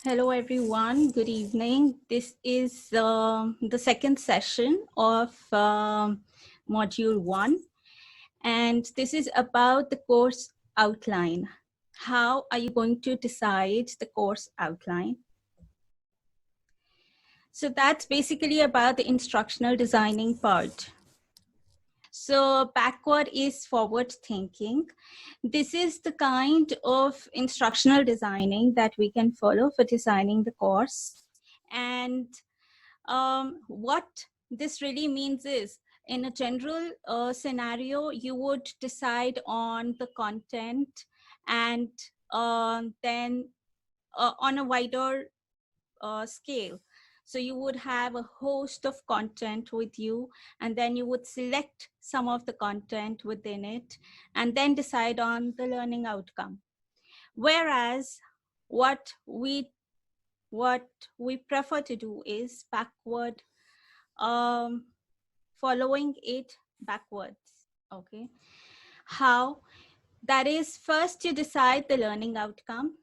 Hello, everyone. Good evening. This is the second session of Module 1, and this is about the course outline. How are you going to decide the course outline? So that's basically about the instructional designing part. So backward is forward thinking. This is the kind of instructional designing that we can follow for designing the course. And what this really means is, in a general scenario, you would decide on the content and then on a wider scale. So you would have a host of content with you, and then you would select some of the content within it and then decide on the learning outcome. Whereas what we prefer to do is backward, following it backwards. Okay, how? That is, first you decide the learning outcome,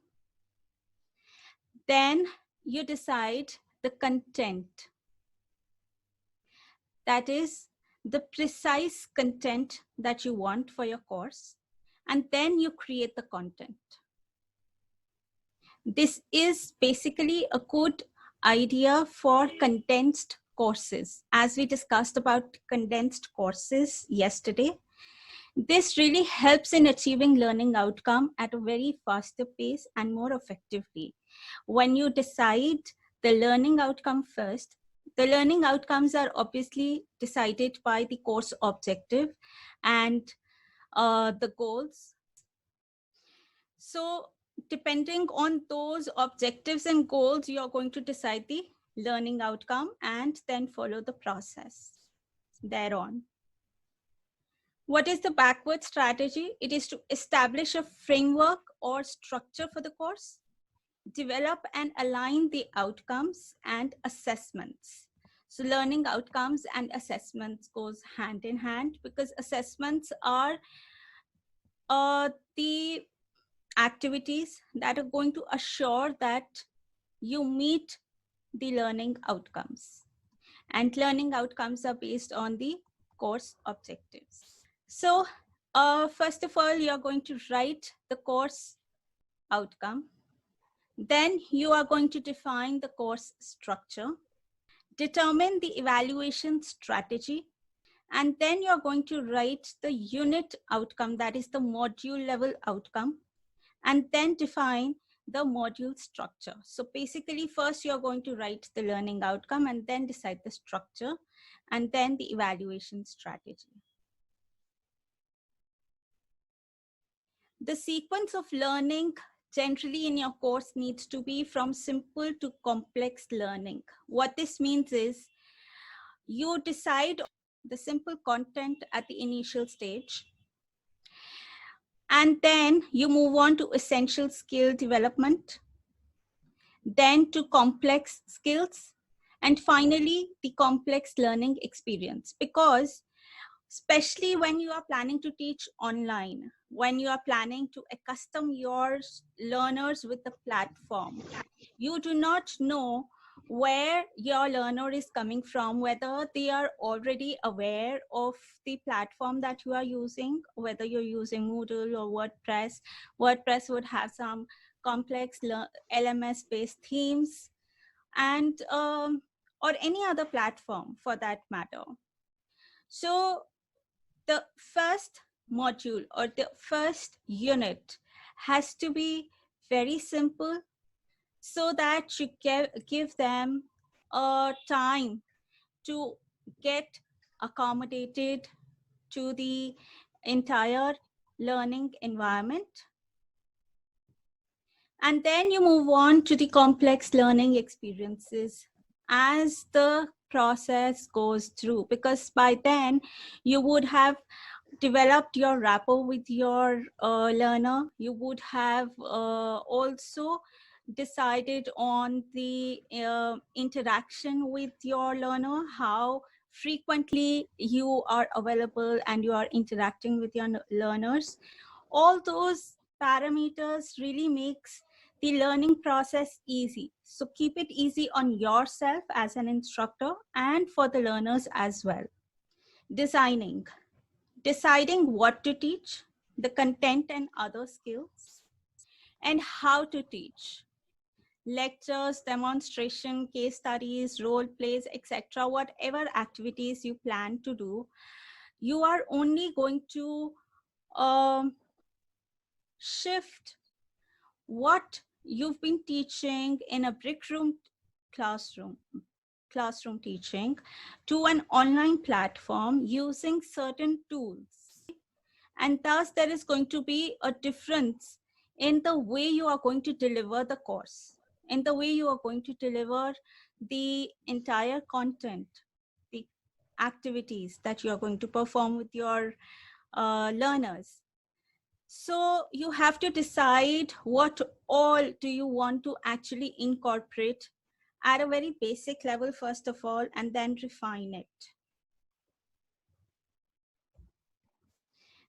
then you decide the content. That is the precise content that you want for your course, and then you create the content. This is basically a good idea for condensed courses. As we discussed about condensed courses yesterday, this really helps in achieving learning outcome at a very faster pace and more effectively. When you decide the learning outcome first, the learning outcomes are obviously decided by the course objective and the goals. So depending on those objectives and goals, you're going to decide the learning outcome and then follow the process thereon. What is the backward strategy? It is to establish a framework or structure for the course, develop and align the outcomes and assessments. So learning outcomes and assessments goes hand in hand, because assessments are the activities that are going to assure that you meet the learning outcomes. And learning outcomes are based on the course objectives. So first of all, you're going to write the course outcome. Then you are going to define the course structure, determine the evaluation strategy, and then you're going to write the unit outcome, that is the module level outcome, and then define the module structure. So basically, first you're going to write the learning outcome and then decide the structure and then the evaluation strategy. The sequence of learning generally in your course needs to be from simple to complex learning. What this means is, you decide the simple content at the initial stage, and then you move on to essential skill development, then to complex skills, and finally the complex learning experience. Because especially when you are planning to teach online, when you are planning to accustom your learners with the platform, you do not know where your learner is coming from, whether they are already aware of the platform that you are using, whether you're using Moodle or WordPress. WordPress would have some complex LMS based themes, and or any other platform for that matter. So the first module or the first unit has to be very simple, so that you give them a time to get accommodated to the entire learning environment. And then you move on to the complex learning experiences as the process goes through, because by then you would have developed your rapport with your learner. You would have also decided on the interaction with your learner, how frequently you are available and you are interacting with your learners. All those parameters really makes the learning process easy. So keep it easy on yourself as an instructor and for the learners as well. Deciding what to teach, the content and other skills, and how to teach. Lectures, demonstration, case studies, role plays, etc. Whatever activities you plan to do, you are only going to shift what you've been teaching in a brick room classroom teaching to an online platform using certain tools. And thus there is going to be a difference in the way you are going to deliver the course, in the way you are going to deliver the entire content, the activities that you are going to perform with your learners. So you have to decide what all do you want to actually incorporate at a very basic level, first of all, and then refine it.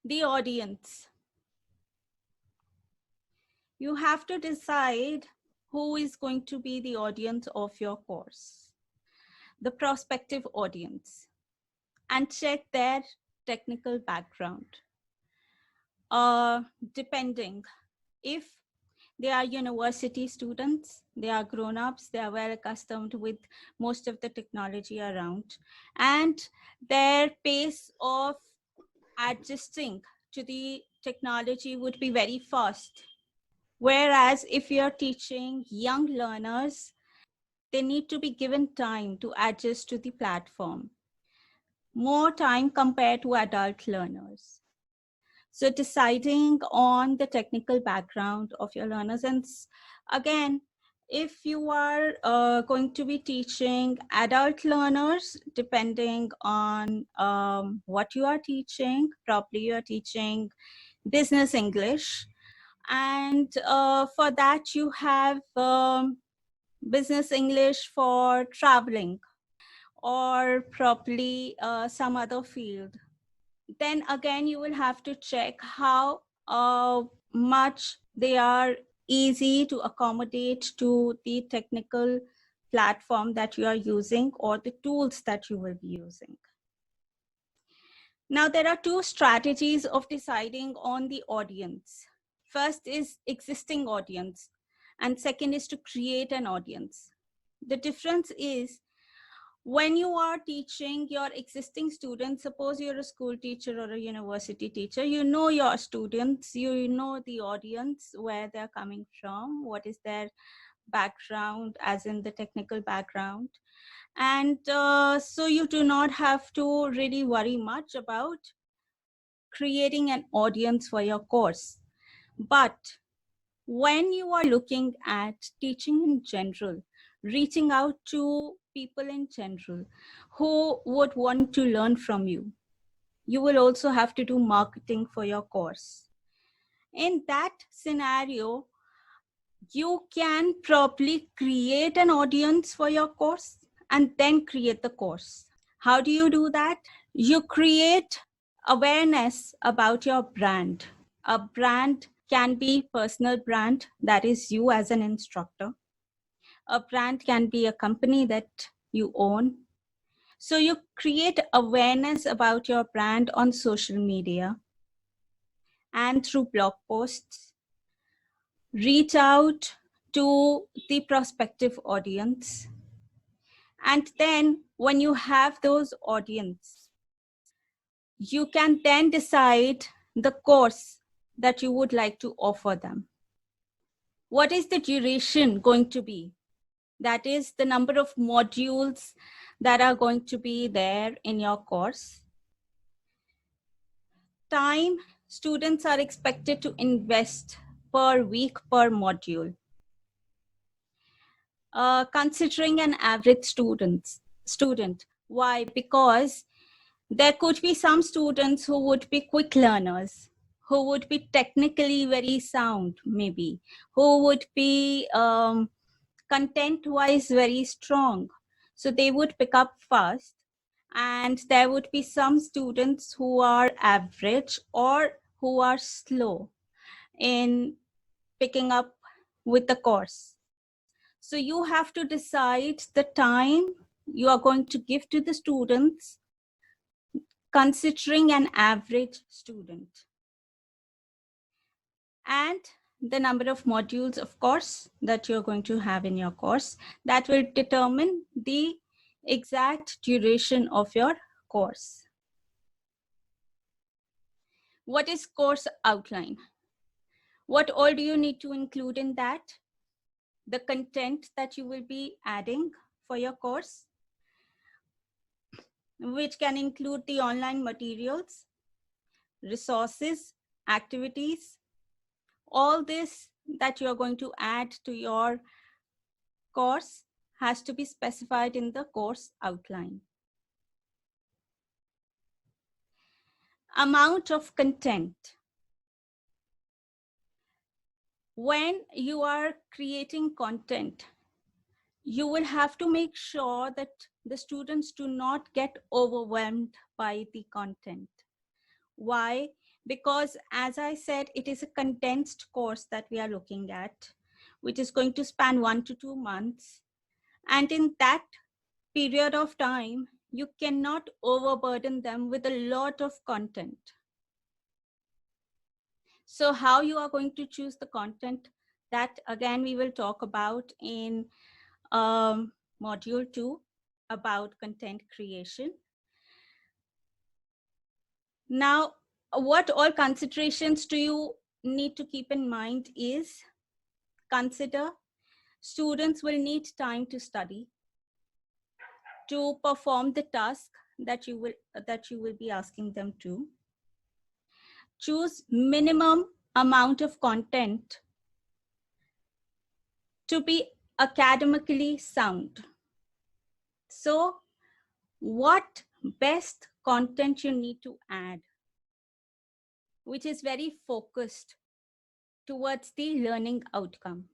The audience. You have to decide who is going to be the audience of your course, the prospective audience, and check their technical background. Depending if they are university students, they are grown-ups, they are well accustomed with most of the technology around, and their pace of adjusting to the technology would be very fast. Whereas if you're teaching young learners, they need to be given time to adjust to the platform, more time compared to adult learners. So deciding on the technical background of your learners. And again, if you are going to be teaching adult learners, depending on what you are teaching, probably you are teaching business English. And for that, you have business English for traveling or probably some other field. Then again, you will have to check how much they are easy to accommodate to the technical platform that you are using or the tools that you will be using. Now, there are two strategies of deciding on the audience. First is existing audience, and second is to create an audience. The difference is when you are teaching your existing students, suppose you're a school teacher or a university teacher, you know your students, you know the audience, where they're coming from, what is their background, as in the technical background. And so you do not have to really worry much about creating an audience for your course. But when you are looking at teaching in general, reaching out to people in general who would want to learn from you, you will also have to do marketing for your course. In that scenario, you can probably create an audience for your course and then create the course. How do you do that? You create awareness about your brand. A brand can be personal brand, that is you as an instructor. A brand can be a company that you own. So you create awareness about your brand on social media and through blog posts. Reach out to the prospective audience. And then when you have those audience, you can then decide the course that you would like to offer them. What is the duration going to be? That is the number of modules that are going to be there in your course. Time students are expected to invest per week per module. Considering an average student. Why? Because there could be some students who would be quick learners, who would be technically very sound, maybe, who would be content-wise very strong. So they would pick up fast. And there would be some students who are average or who are slow in picking up with the course. So you have to decide the time you are going to give to the students, considering an average student. And the number of modules, of course, that you're going to have in your course, that will determine the exact duration of your course. What is course outline? What all do you need to include in that? The content that you will be adding for your course, which can include the online materials, resources, activities, all this that you are going to add to your course has to be specified in the course outline. Amount of content. When you are creating content, you will have to make sure that the students do not get overwhelmed by the content. Why? Because as I said, it is a condensed course that we are looking at, which is going to span 1 to 2 months. And in that period of time, you cannot overburden them with a lot of content. So how you are going to choose the content, that again, we will talk about in module 2 about content creation. Now, what all considerations do you need to keep in mind is, consider students will need time to study, to perform the task that you will be asking them to. Choose minimum amount of content to be academically sound. So what best content you need to add, which is very focused towards the learning outcome.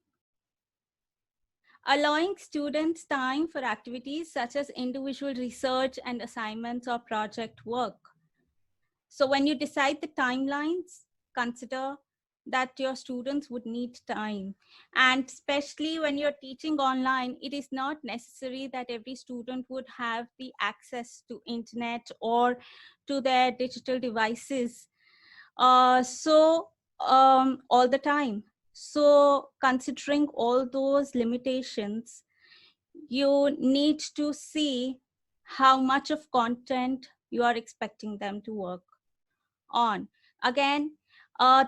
Allowing students time for activities such as individual research and assignments or project work. So when you decide the timelines, consider that your students would need time. And especially when you're teaching online, it is not necessary that every student would have the access to internet or to their digital devices all the time. So considering all those limitations, you need to see how much of content you are expecting them to work on. Again,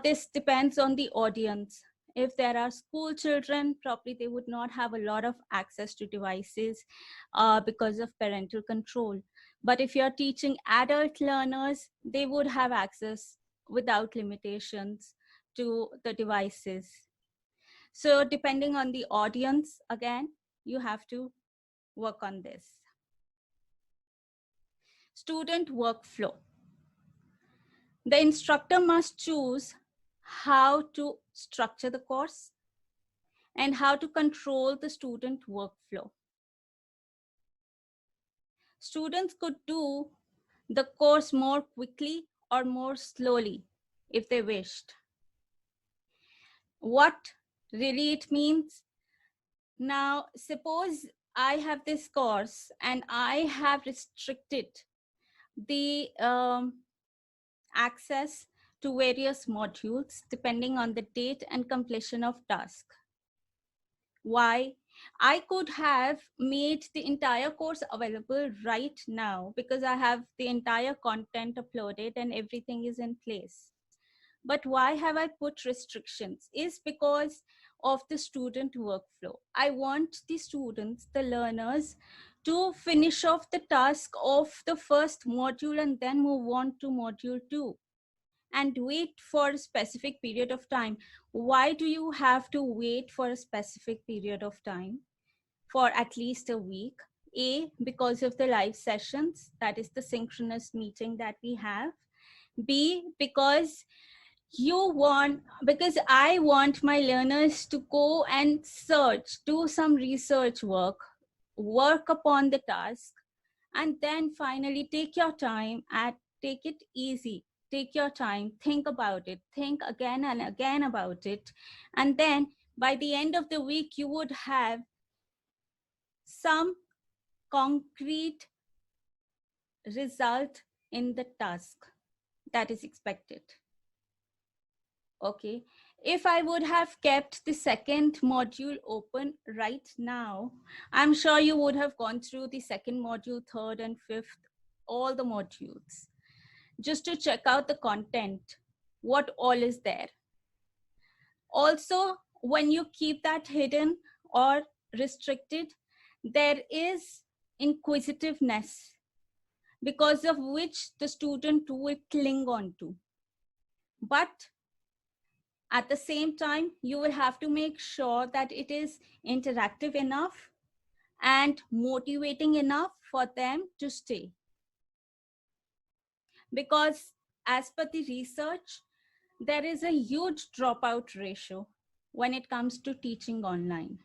this depends on the audience. If there are school children, probably they would not have a lot of access to devices because of parental control. But if you're teaching adult learners, they would have access without limitations to the devices. So depending on the audience, again, you have to work on this. Student workflow. The instructor must choose how to structure the course and how to control the student workflow. Students could do the course more quickly or more slowly if they wished. What really it means? Now, suppose I have this course and I have restricted the access to various modules depending on the date and completion of task. Why? I could have made the entire course available right now because I have the entire content uploaded and everything is in place. But why have I put restrictions? Is because of the student workflow. I want the students, the learners, to finish off the task of the first module and then move on to module 2 and wait for a specific period of time. Why do you have to wait for a specific period of time for at least a week? A, because of the live sessions, that is the synchronous meeting that we have. B, because I want my learners to go and search, do some research work upon the task, and then finally take your time and take it easy. Take your time, think about it, think again and again about it. And then by the end of the week, you would have some concrete result in the task that is expected. Okay, if I would have kept the second module open right now, I'm sure you would have gone through the second module, third and fifth, all the modules, just to check out the content, what all is there. Also, when you keep that hidden or restricted, there is inquisitiveness, because of which the student will cling on to. But at the same time, you will have to make sure that it is interactive enough and motivating enough for them to stay. Because as per the research, there is a huge dropout ratio when it comes to teaching online.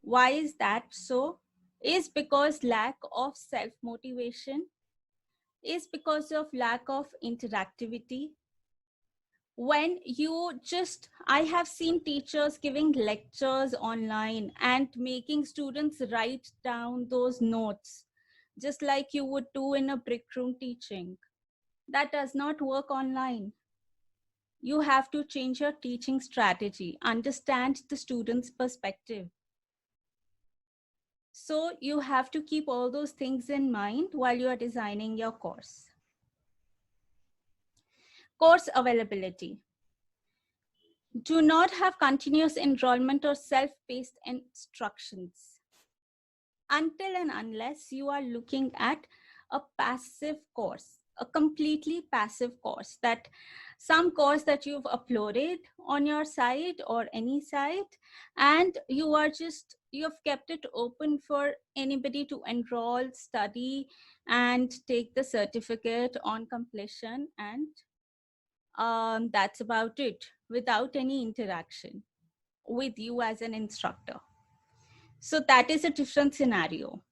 Why is that so? Is because lack of self-motivation, is because of lack of interactivity. When you just, I have seen teachers giving lectures online and making students write down those notes, just like you would do in a brick room teaching. That does not work online. You have to change your teaching strategy, understand the student's perspective. So you have to keep all those things in mind while you are designing your course. Course availability. Do not have continuous enrollment or self-paced instructions until and unless you are looking at a passive course, a completely passive course, that some course that you've uploaded on your site or any site, and you've kept it open for anybody to enroll, study, and take the certificate on completion, and that's about it, without any interaction with you as an instructor. So that is a different scenario.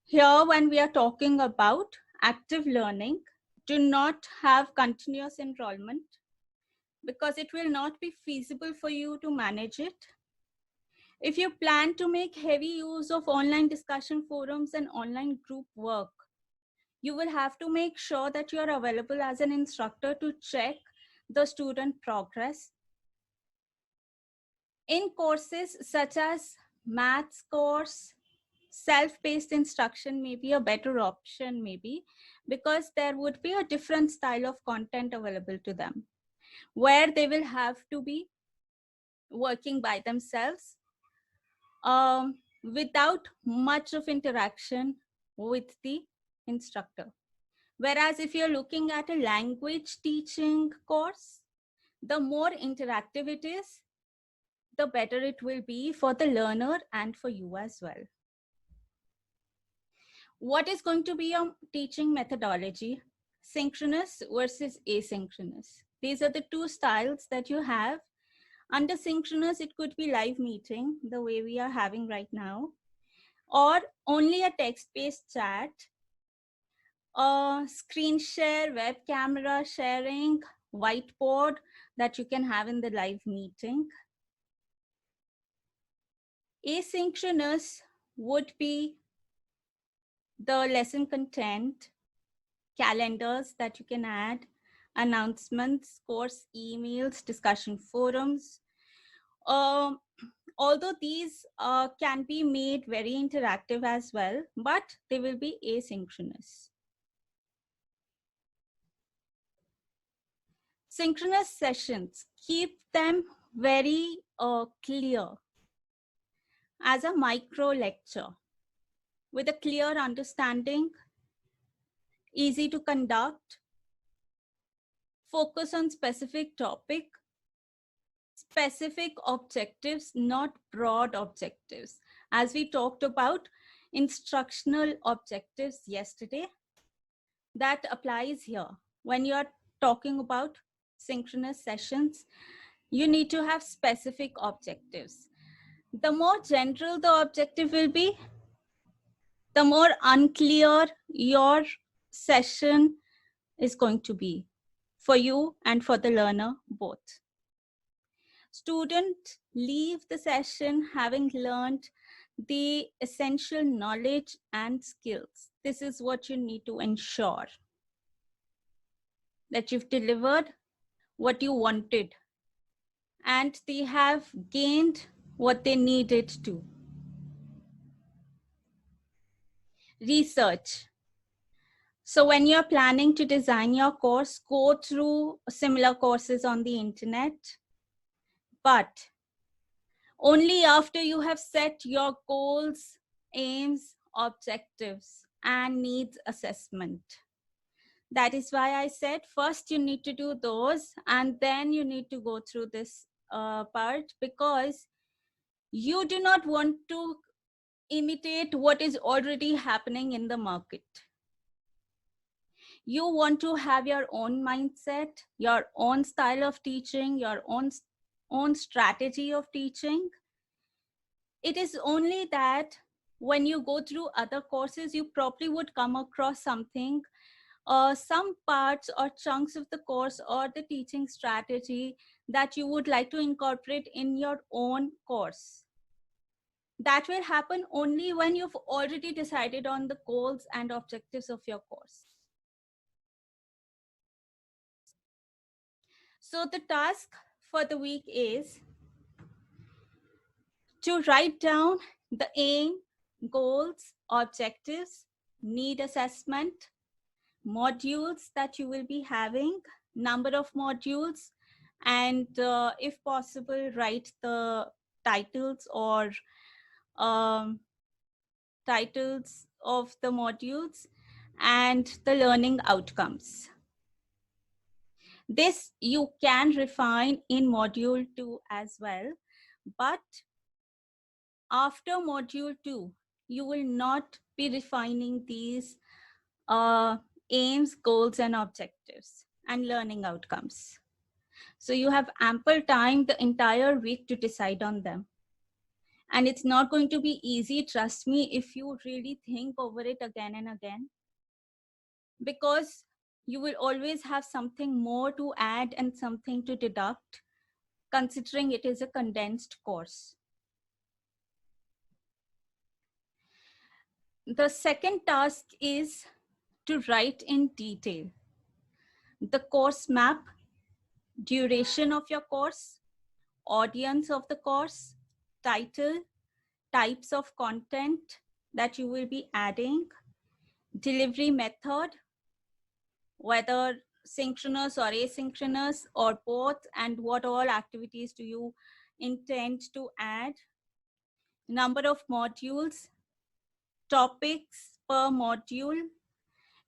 Here, when we are talking about active learning, do not have continuous enrollment because it will not be feasible for you to manage it. If you plan to make heavy use of online discussion forums and online group work, you will have to make sure that you are available as an instructor to check the student progress. In courses such as maths course, self-paced instruction may be a better option, maybe, because there would be a different style of content available to them, where they will have to be working by themselves without much of interaction with the instructor. Whereas if you're looking at a language teaching course, the more interactive it is, the better it will be for the learner and for you as well. What is going to be your teaching methodology? Synchronous versus asynchronous. These are the two styles that you have. Under synchronous, it could be live meeting, the way we are having right now, or only a text-based chat, screen share, web camera sharing, whiteboard that you can have in the live meeting. Asynchronous would be the lesson content, calendars that you can add, announcements, course emails, discussion forums. Although these can be made very interactive as well, but they will be asynchronous. Synchronous sessions, keep them very clear as a micro lecture with a clear understanding, easy to conduct, focus on specific topic, specific objectives, not broad objectives. As we talked about instructional objectives yesterday, that applies here. When you are talking about synchronous sessions, you need to have specific objectives. The more general the objective will be, the more unclear your session is going to be for you and for the learner both. Students leave the session having learned the essential knowledge and skills. This is what you need to ensure, that you've delivered what you wanted and they have gained what they needed to. Research. So when you're planning to design your course, go through similar courses on the internet, but only after you have set your goals, aims, objectives, and needs assessment. That is why I said first you need to do those and then you need to go through this part, because you do not want to imitate what is already happening in the market. You want to have your own mindset, your own style of teaching, your own strategy of teaching. It is only that when you go through other courses, you probably would come across something, some parts or chunks of the course or the teaching strategy that you would like to incorporate in your own course. That will happen only when you've already decided on the goals and objectives of your course. So the task for the week is to write down the aim, goals, objectives, need assessment, modules that you will be having, number of modules, and if possible, write the titles or titles of the modules and the learning outcomes. This you can refine in module 2 as well, but after module 2, you will not be refining these aims, goals, and objectives and learning outcomes. So you have ample time the entire week to decide on them. And it's not going to be easy, trust me, if you really think over it again and again, because you will always have something more to add and something to deduct, considering it is a condensed course. The second task is to write in detail the course map, duration of your course, audience of the course, title, types of content that you will be adding, delivery method, whether synchronous or asynchronous or both, and what all activities do you intend to add, number of modules, topics per module.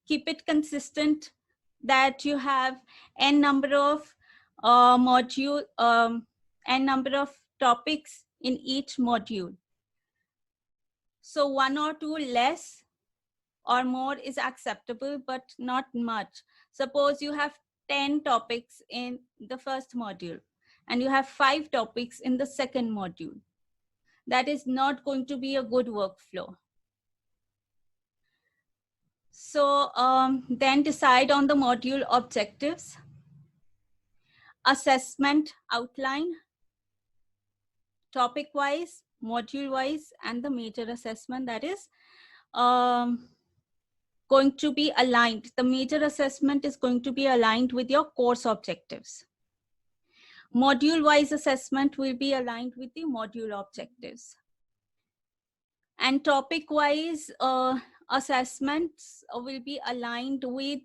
Keep it consistent that you have n number of n number of topics in each module. So 1 or 2 less or more is acceptable, but not much. Suppose you have 10 topics in the first module and you have 5 topics in the second module. That is not going to be a good workflow. So then decide on the module objectives, assessment outline, topic wise, module wise, and the major assessment that is going to be aligned. The major assessment is going to be aligned with your course objectives. Module wise assessment will be aligned with the module objectives. And topic wise assessments will be aligned with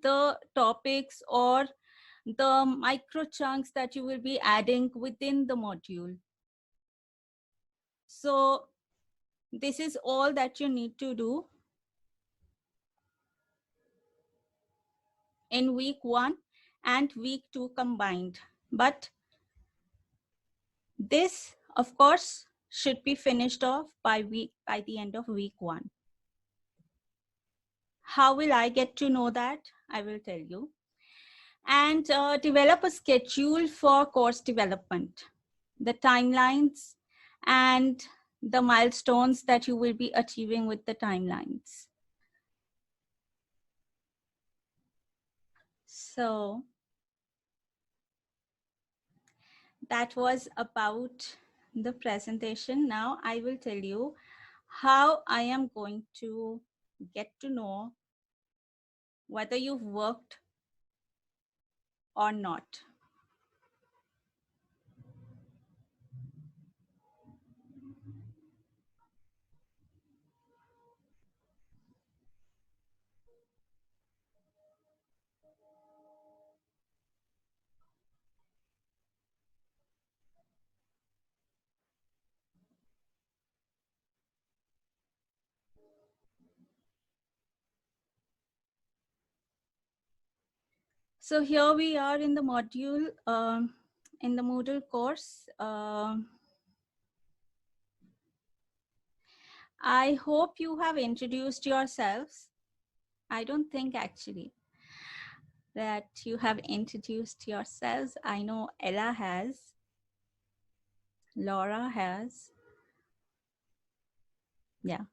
the topics or the micro chunks that you will be adding within the module. So this is all that you need to do in week 1 and week 2 combined. But this, of course, should be finished off by the end of week 1. How will I get to know that? I will tell you. And develop a schedule for course development, the timelines and the milestones that you will be achieving with the timelines. So that was about the presentation. Now I will tell you how I am going to get to know whether you've worked or not. So here we are in the module, in the Moodle course. I hope you have introduced yourselves. I don't think actually that you have introduced yourselves. I know Ella has, Laura has. Yeah.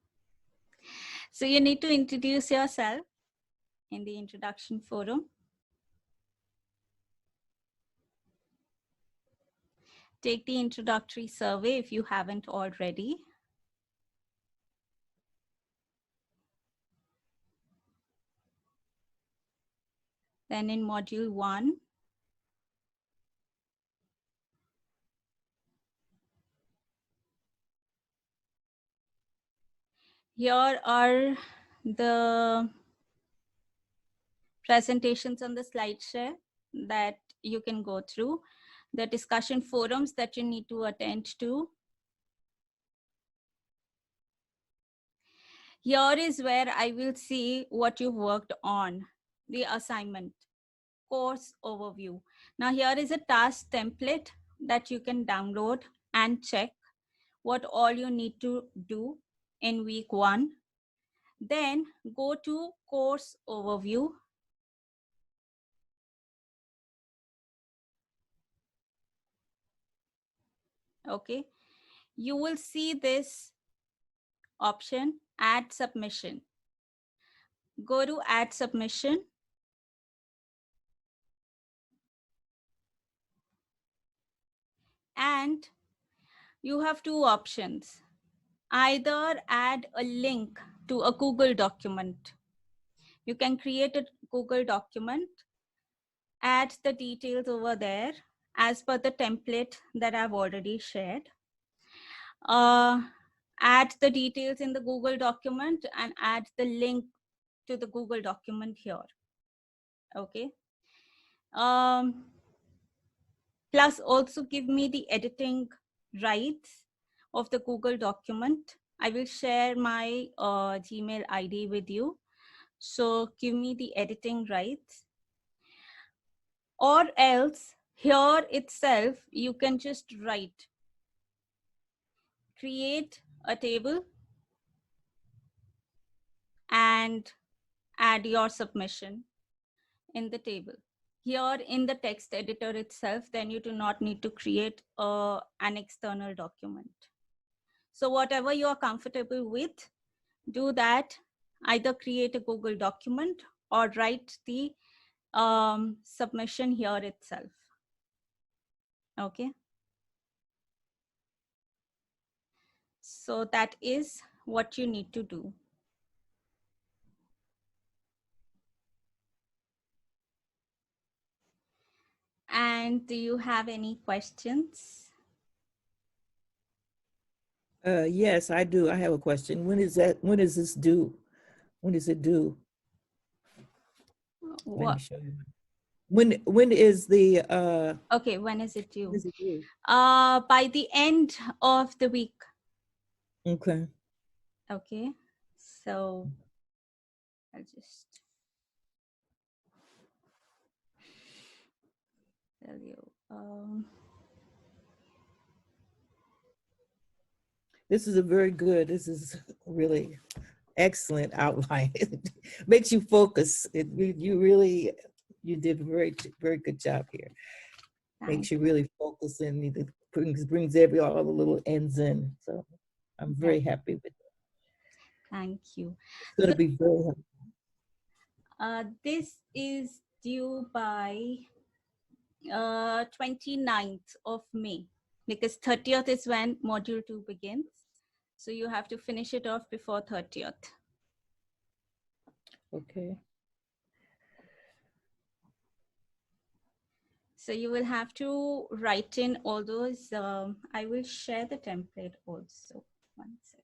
So you need to introduce yourself in the introduction forum. Take the introductory survey if you haven't already. Then in module 1, here are the presentations on the slide share that you can go through, the discussion forums that you need to attend to. Here is where I will see what you worked on, the assignment, course overview. Now here is a task template that you can download and check what all you need to do in week 1. Then go to course overview. Okay, you will see this option, add submission. Go to add submission. And you have 2 options. Either add a link to a Google document. You can create a Google document, add the details over there as per the template that I've already shared. Add the details in the Google document and add the link to the Google document here. Okay. Plus also give me the editing rights of the Google document. I will share my Gmail ID with you. So give me the editing rights. Or else here itself, you can just write, create a table and add your submission in the table. Here in the text editor itself, then you do not need to create an external document. So whatever you are comfortable with, do that. Either create a Google document or write the submission here itself. Okay. So that is what you need to do. And do you have any questions? Yes, I do. I have a question. When is that? When is this due? When is it due? What? Let me show you. When is the Okay, when is it due? when is it due? By the end of the week. Okay. Okay. So I'll just tell you. This is a very good, this is really excellent outline. It makes you focus. You really, you did a very good job here. Makes you really focus and it brings all the little ends in. So I'm very happy with it. Thank you. It's going to be very helpful. This is due by 29th of May, because 30th is when module 2 begins. So you have to finish it off before 30th. Okay. So you will have to write in all those. I will share the template also. 1 second.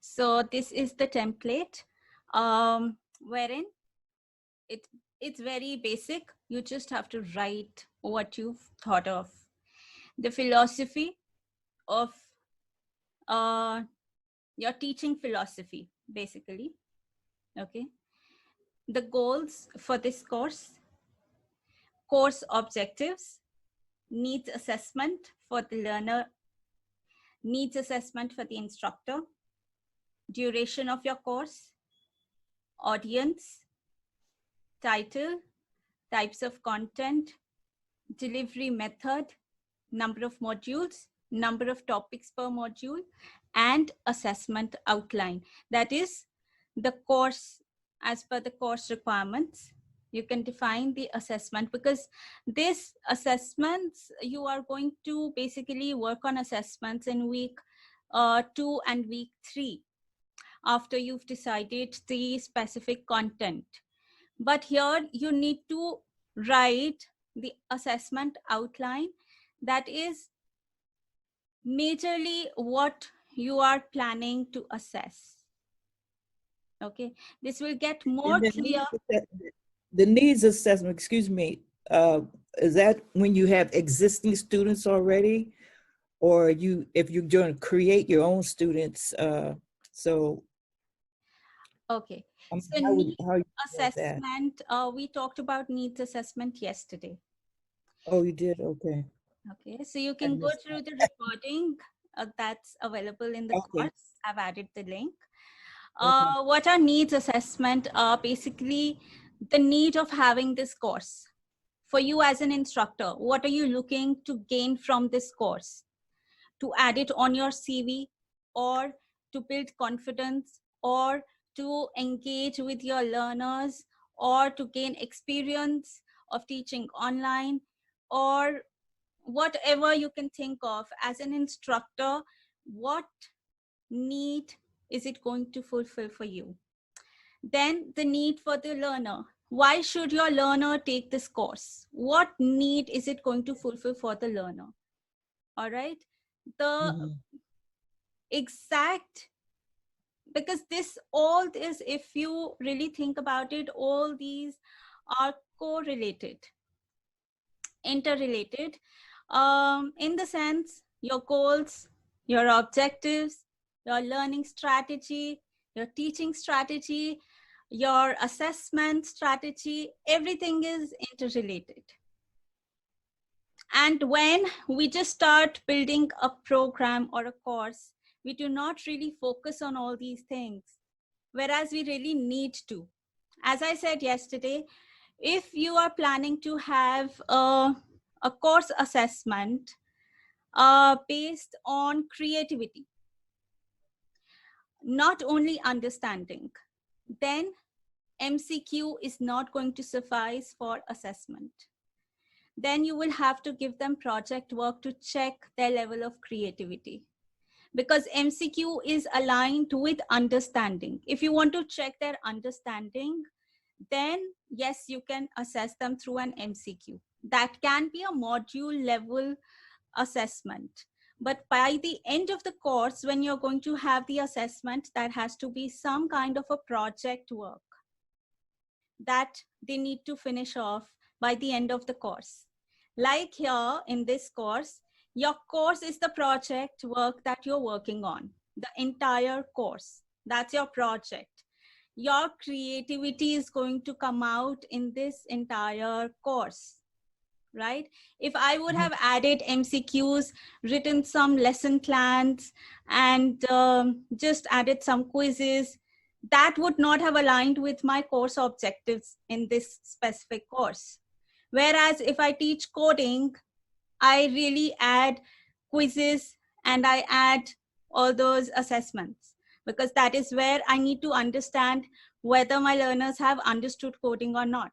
So this is the template, wherein it's very basic. You just have to write what you've thought of, the philosophy of your teaching philosophy, basically. Okay. The goals for this course objectives, needs assessment for the learner, needs assessment for the instructor, duration of your course, audience, title, types of content, delivery method, number of modules, number of topics per module, and assessment outline. That is the course, as per the course requirements. You can define the assessment, because this assessments, you are going to basically work on assessments in week 2 and week 3 after you've decided the specific content. But here you need to write the assessment outline, that is majorly what you are planning to assess. Okay, this will get more clear. The needs assessment, excuse me, is that when you have existing students already, or if you're going to create your own students? So Okay, so how needs you assessment, we talked about needs assessment yesterday. Oh, you did? Okay. Okay, so you can go through the recording that's available in the course. I've added the link. What are needs assessment? Basically, the need of having this course. For you as an instructor, what are you looking to gain from this course? To add it on your CV, or to build confidence, or to engage with your learners, or to gain experience of teaching online, or whatever you can think of as an instructor, what need is it going to fulfill for you? Then the need for the learner. Why should your learner take this course? What need is it going to fulfill for the learner? All right. The exact, because this all is, if you really think about it, all these are correlated, interrelated, in the sense your goals, your objectives, your learning strategy, your teaching strategy, your assessment strategy, everything is interrelated. And when we just start building a program or a course, we do not really focus on all these things, whereas we really need to. As I said yesterday, if you are planning to have a course assessment based on creativity, not only understanding, then MCQ is not going to suffice for assessment. Then you will have to give them project work to check their level of creativity, because MCQ is aligned with understanding. If you want to check their understanding, then yes, you can assess them through an MCQ. That can be a module level assessment. But by the end of the course, when you're going to have the assessment, that has to be some kind of a project work that they need to finish off by the end of the course. Like here in this course, your course is the project work that you're working on, the entire course. That's your project. Your creativity is going to come out in this entire course. right? If I would have added MCQs, written some lesson plans, and just added some quizzes, that would not have aligned with my course objectives in this specific course. Whereas if I teach coding, I really add quizzes and I add all those assessments, because that is where I need to understand whether my learners have understood coding or not.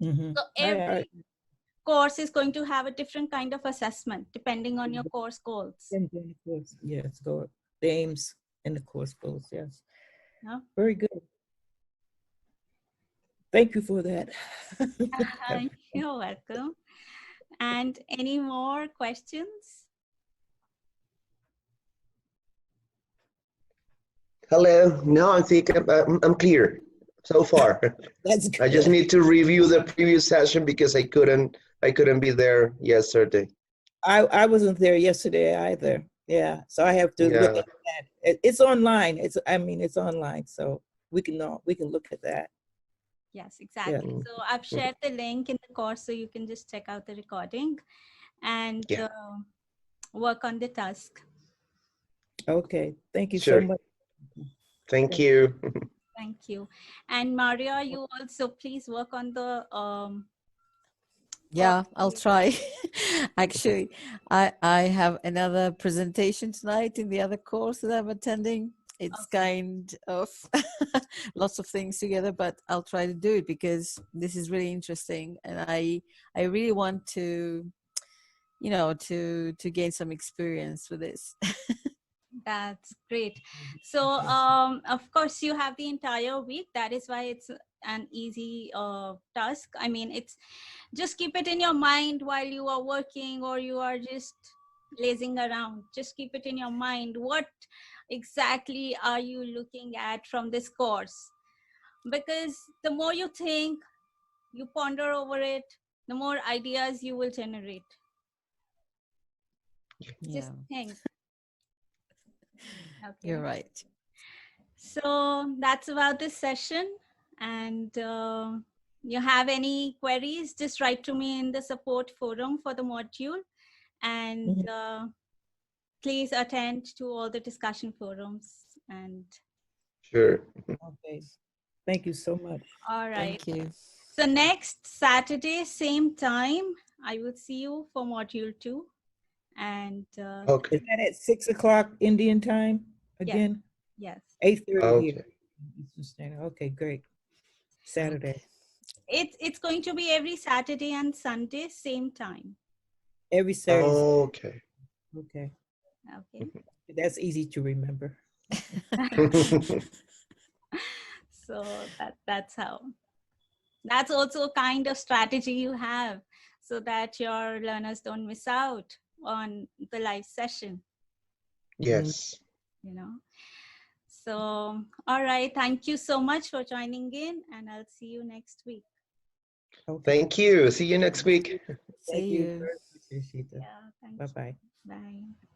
So every course is going to have a different kind of assessment depending on your course goals. Yes, go the aims and the course goals. Yes. Yeah. Very good. Thank you for that. You're welcome. And any more questions? Hello. No, I think I'm clear so far. That's good. I just need to review the previous session because I couldn't be there yesterday. I wasn't there yesterday either. Yeah, so I have to look at that. It's online. It's online, so we can look at that. Yes, exactly. Yeah. So I've shared the link in the course, so you can just check out the recording and work on the task. Okay, thank you Sure. so much. Thank you. Thank you. And Maria, you also please work on the yeah, I'll try. Actually, I have another presentation tonight in the other course that I'm attending. It's kind of lots of things together, but I'll try to do it because this is really interesting, and I really want to, you know, to gain some experience with this. That's great. So of course you have the entire week. That is why it's an easy task. I mean, it's just keep it in your mind while you are working or you are just lazing around. Just keep it in your mind. What exactly are you looking at from this course? Because the more you think, you ponder over it, the more ideas you will generate. Just think. Okay. You're right. So that's about this session. And you have any queries, just write to me in the support forum for the module. And please attend to all the discussion forums. And Sure. Okay. Thank you so much. all right. Thank you. So next Saturday, same time, I will see you for module 2. And Okay. Is that at 6 o'clock Indian time again? yes, 8:30 here. Okay. Eastern Standard. Okay, great. Saturday. it's going to be every Saturday and Sunday, same time. Every Saturday. Okay. Okay. Okay. That's easy to remember. So that's how. That's also a kind of strategy you have so that your learners don't miss out on the live session. Yes. You know. So, all right. Thank you so much for joining in, and I'll see you next week. Okay. Thank you. See you next week. See Thank you you. very much, Ishita. Yeah, thank you. Bye-bye. Bye.